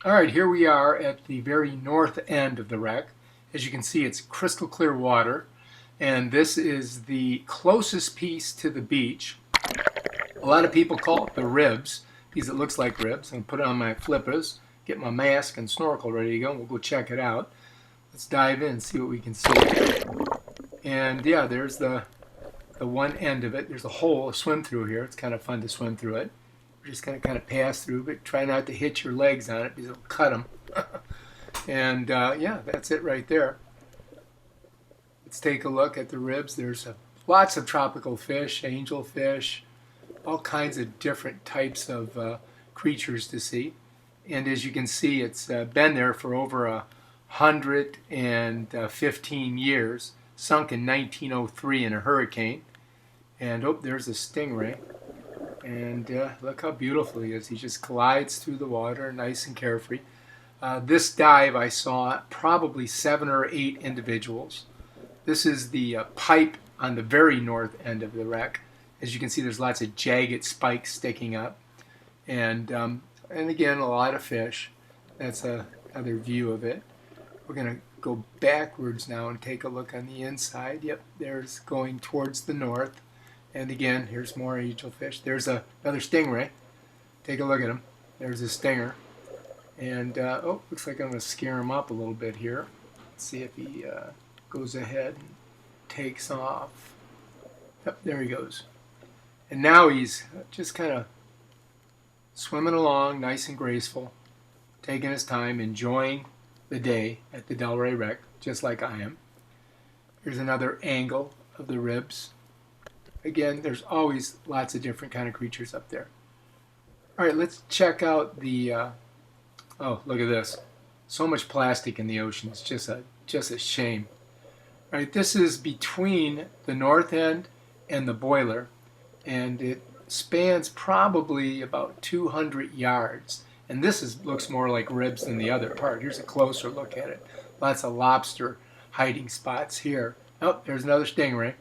All right, here we are at the very north end of the wreck. As you can see, it's crystal clear water, and this is the closest piece to the beach. A lot of people call it the ribs because it looks like ribs. I'm going to put on my flippers, get my mask and snorkel ready to go, and we'll go check it out. Let's dive in and see what we can see. And yeah, there's the one end of it. There's a hole to swim through here. It's kind of fun to swim through it. We're just going to kind of pass through, but try not to hit your legs on it because it'll cut them. And yeah, that's it right there. Let's take a look at the ribs. There's lots of tropical fish, angelfish, all kinds of different types of creatures to see. And as you can see, it's been there for over 115 years, sunk in 1903 in a hurricane. And oh, there's a stingray. And look how beautiful he is. He just glides through the water, nice and carefree. This dive I saw probably 7 or 8 individuals. This is the pipe on the very north end of the wreck. As you can see, there's lots of jagged spikes sticking up. And again, a lot of fish. That's another view of it. We're going to go backwards now and take a look on the inside. Yep, there's going towards the north. And again, here's more angelfish. There's another stingray. Take a look at him. There's a stinger. And, oh, looks like I'm going to scare him up a little bit here. Let's see if he goes ahead and takes off. Yep, there he goes. And now he's just kind of swimming along, nice and graceful, taking his time, enjoying the day at the Delray Wreck, just like I am. Here's another angle of the ribs. Again, there's always lots of different kind of creatures up there. All right, let's check out the, oh, look at this. So much plastic in the ocean. It's just a shame. All right, this is between the north end and the boiler, and it spans probably about 200 yards. And this looks more like ribs than the other part. Here's a closer look at it. Lots of lobster hiding spots here. Oh, there's another stingray.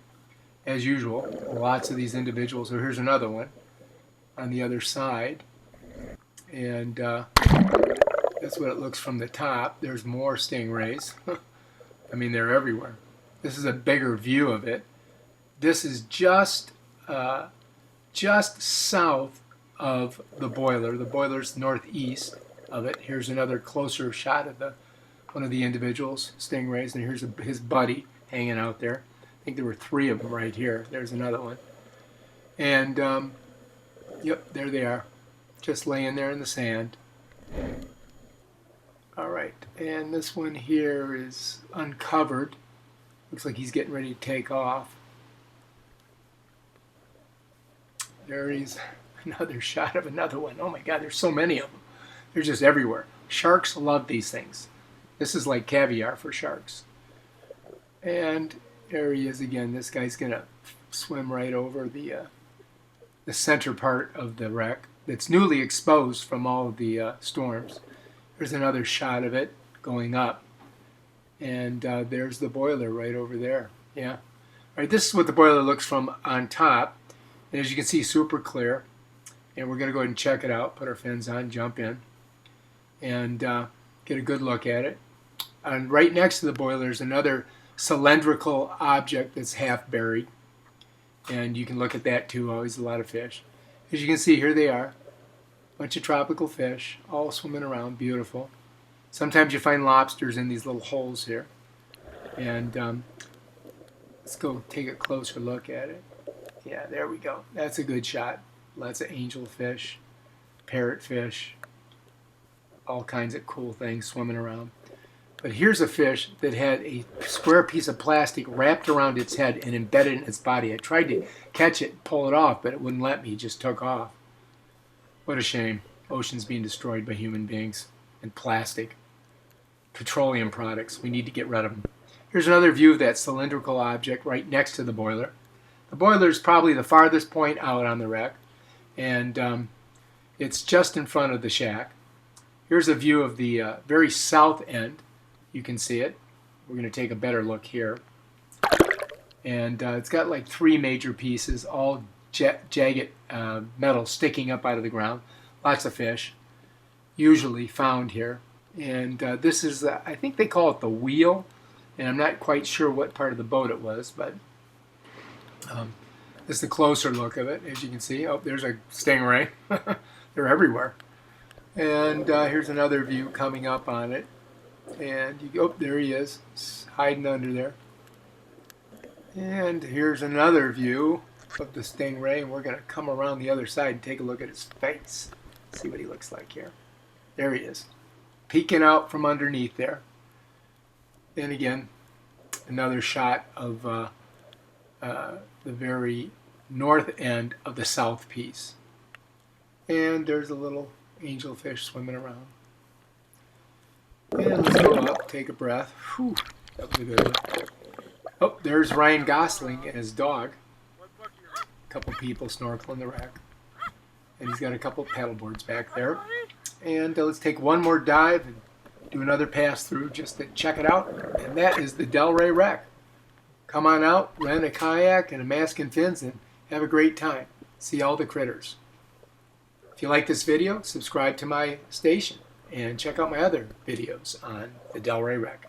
As usual, lots of these individuals. So here's another one on the other side. And that's what it looks from the top. There's more stingrays. I mean, they're everywhere. This is a bigger view of it. This is just south of the boiler. The boiler's northeast of it. Here's another closer shot of one of the individuals, stingrays, and here's his buddy hanging out there. I think there were 3 of them right here. There's another one. And, yep, there they are. Just laying there in the sand. All right, and this one here is uncovered. Looks like he's getting ready to take off. There he's another shot of another one. Oh my God, there's so many of them. They're just everywhere. Sharks love these things. This is like caviar for sharks. And there he is again. This guy's going to swim right over the center part of the wreck that's newly exposed from all of the storms. There's another shot of it going up. And there's the boiler right over there. Yeah. All right, this is what the boiler looks from on top. And as you can see, super clear. And we're going to go ahead and check it out. Put our fins on, jump in, and get a good look at it. And right next to the boiler is another cylindrical object that's half buried, and you can look at that too. Always a lot of fish. As you can see, here they are, a bunch of tropical fish all swimming around, beautiful. Sometimes you find lobsters in these little holes here. And let's go take a closer look at it. Yeah, there we go. That's a good shot. Lots of angelfish, parrotfish, all kinds of cool things swimming around. But here's a fish that had a square piece of plastic wrapped around its head and embedded in its body. I tried to catch it and pull it off, but it wouldn't let me. It just took off. What a shame. Oceans being destroyed by human beings and plastic. Petroleum products. We need to get rid of them. Here's another view of that cylindrical object right next to the boiler. The boiler is probably the farthest point out on the wreck, and it's just in front of the shack. Here's a view of the very south end. You can see it. We're going to take a better look here. And it's got like 3 major pieces, all jagged metal sticking up out of the ground. Lots of fish. usually found here. And this is, I think they call it the wheel, and I'm not quite sure what part of the boat it was, but this is a closer look of it. As you can see, oh, there's a stingray. They're everywhere. And here's another view coming up on it. And oh, there he is, hiding under there. And here's another view of the stingray, and we're going to come around the other side and take a look at his face. See what he looks like here. There he is, peeking out from underneath there. And again, another shot of the very north end of the south piece. And there's a little angelfish swimming around. And let's go up, take a breath. Whew, that was a good one. Oh, there's Ryan Gosling and his dog. A couple people snorkeling the wreck. And he's got a couple paddle boards back there. And let's take one more dive and do another pass through just to check it out. And that is the Delray Wreck. Come on out, rent a kayak and a mask and fins, and have a great time. See all the critters. If you like this video, subscribe to my station and check out my other videos on the Delray Wreck.